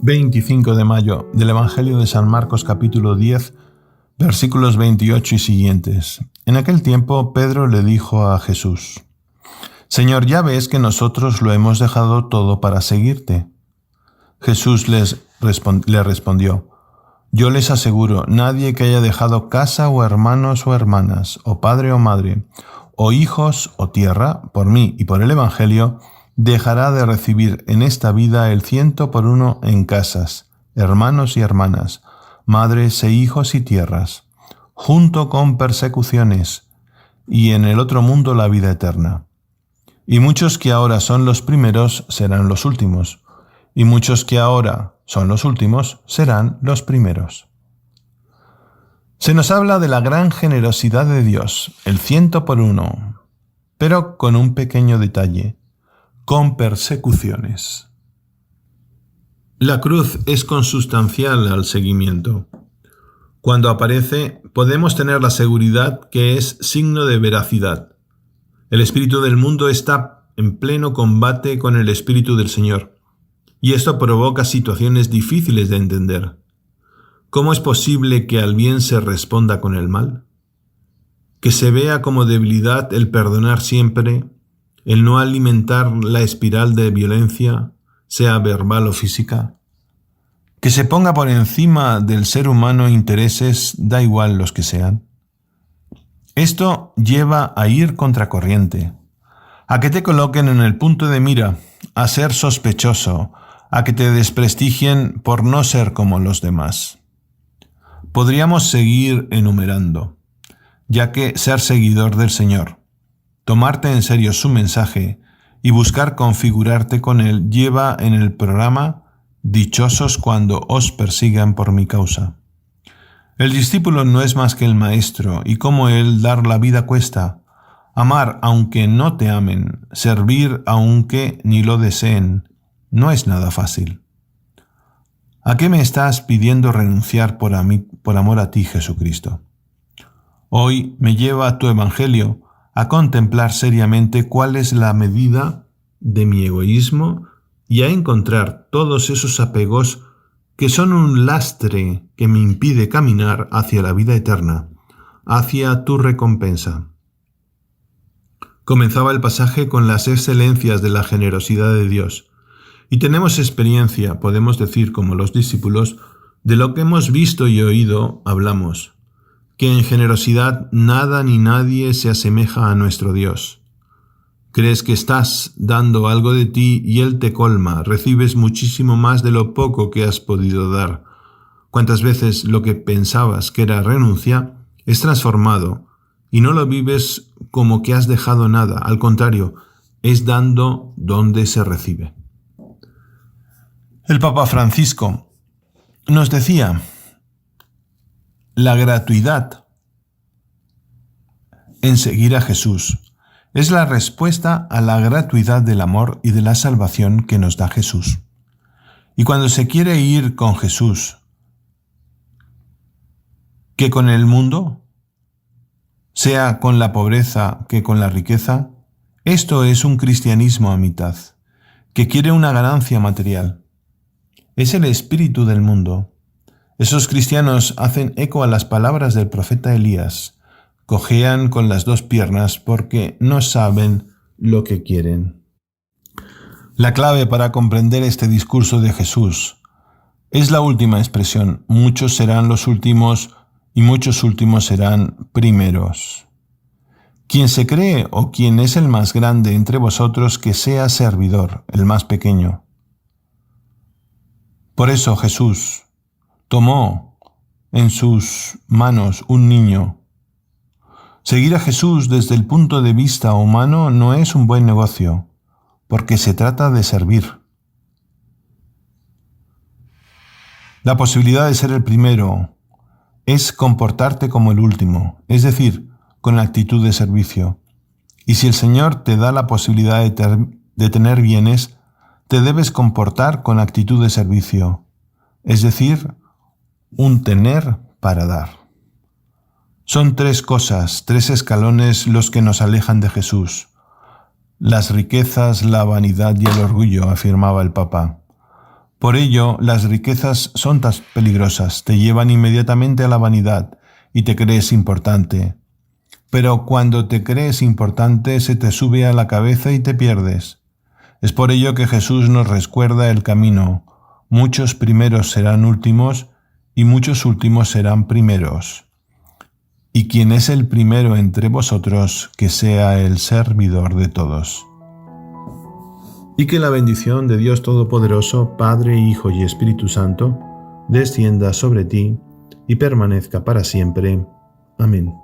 25 de mayo del Evangelio de San Marcos capítulo 10, versículos 28 y siguientes. En aquel tiempo Pedro le dijo a Jesús: Señor, ya ves que nosotros lo hemos dejado todo para seguirte. Jesús le respondió: Yo les aseguro, nadie que haya dejado casa o hermanos o hermanas, o padre o madre, o hijos o tierra, por mí y por el Evangelio, dejará de recibir en esta vida el 100 por 1 en casas, hermanos y hermanas, madres e hijos y tierras, junto con persecuciones, y en el otro mundo la vida eterna. Y muchos que ahora son los primeros serán los últimos, y muchos que ahora son los últimos serán los primeros. Se nos habla de la gran generosidad de Dios, el 100 por 1, pero con un pequeño detalle: con persecuciones. La cruz es consustancial al seguimiento. Cuando aparece, podemos tener la seguridad que es signo de veracidad. El espíritu del mundo está en pleno combate con el espíritu del Señor, y esto provoca situaciones difíciles de entender. ¿Cómo es posible que al bien se responda con el mal? Que se vea como debilidad el perdonar siempre, el no alimentar la espiral de violencia, sea verbal o física. Que se ponga por encima del ser humano intereses, da igual los que sean. Esto lleva a ir contracorriente, a que te coloquen en el punto de mira, a ser sospechoso, a que te desprestigien por no ser como los demás. Podríamos seguir enumerando, ya que ser seguidor del Señor, tomarte en serio su mensaje y buscar configurarte con él lleva en el programa «Dichosos cuando os persigan por mi causa». El discípulo no es más que el maestro, y como él dar la vida cuesta. Amar aunque no te amen, servir aunque ni lo deseen, no es nada fácil. ¿A qué me estás pidiendo renunciar por amor a ti, Jesucristo? Hoy me lleva tu Evangelio a contemplar seriamente cuál es la medida de mi egoísmo y a encontrar todos esos apegos que son un lastre que me impide caminar hacia la vida eterna, hacia tu recompensa. Comenzaba el pasaje con las excelencias de la generosidad de Dios, y tenemos experiencia, podemos decir como los discípulos, de lo que hemos visto y oído hablamos, que en generosidad nada ni nadie se asemeja a nuestro Dios. Crees que estás dando algo de ti y Él te colma, recibes muchísimo más de lo poco que has podido dar. ¿Cuántas veces lo que pensabas que era renuncia es transformado y no lo vives como que has dejado nada? Al contrario, es dando donde se recibe. El Papa Francisco nos decía: la gratuidad en seguir a Jesús es la respuesta a la gratuidad del amor y de la salvación que nos da Jesús. Y cuando se quiere ir con Jesús, que con el mundo, sea con la pobreza que con la riqueza, esto es un cristianismo a mitad, que quiere una ganancia material. Es el espíritu del mundo. Esos cristianos hacen eco a las palabras del profeta Elías: cojean con las 2 piernas porque no saben lo que quieren. La clave para comprender este discurso de Jesús es la última expresión: muchos serán los últimos y muchos últimos serán primeros. Quien se cree o quien es el más grande entre vosotros, que sea servidor, el más pequeño. Por eso Jesús tomó en sus manos un niño. Seguir a Jesús desde el punto de vista humano no es un buen negocio, porque se trata de servir. La posibilidad de ser el primero es comportarte como el último, es decir, con actitud de servicio. Y si el Señor te da la posibilidad de tener bienes, te debes comportar con actitud de servicio, es decir, un tener para dar. Son 3 cosas, 3 escalones los que nos alejan de Jesús: las riquezas, la vanidad y el orgullo, afirmaba el Papa. Por ello, las riquezas son tan peligrosas, te llevan inmediatamente a la vanidad y te crees importante. Pero cuando te crees importante, se te sube a la cabeza y te pierdes. Es por ello que Jesús nos recuerda el camino. Muchos primeros serán últimos y muchos últimos serán primeros. Y quien es el primero entre vosotros, que sea el servidor de todos. Y que la bendición de Dios Todopoderoso, Padre, Hijo y Espíritu Santo, descienda sobre ti y permanezca para siempre. Amén.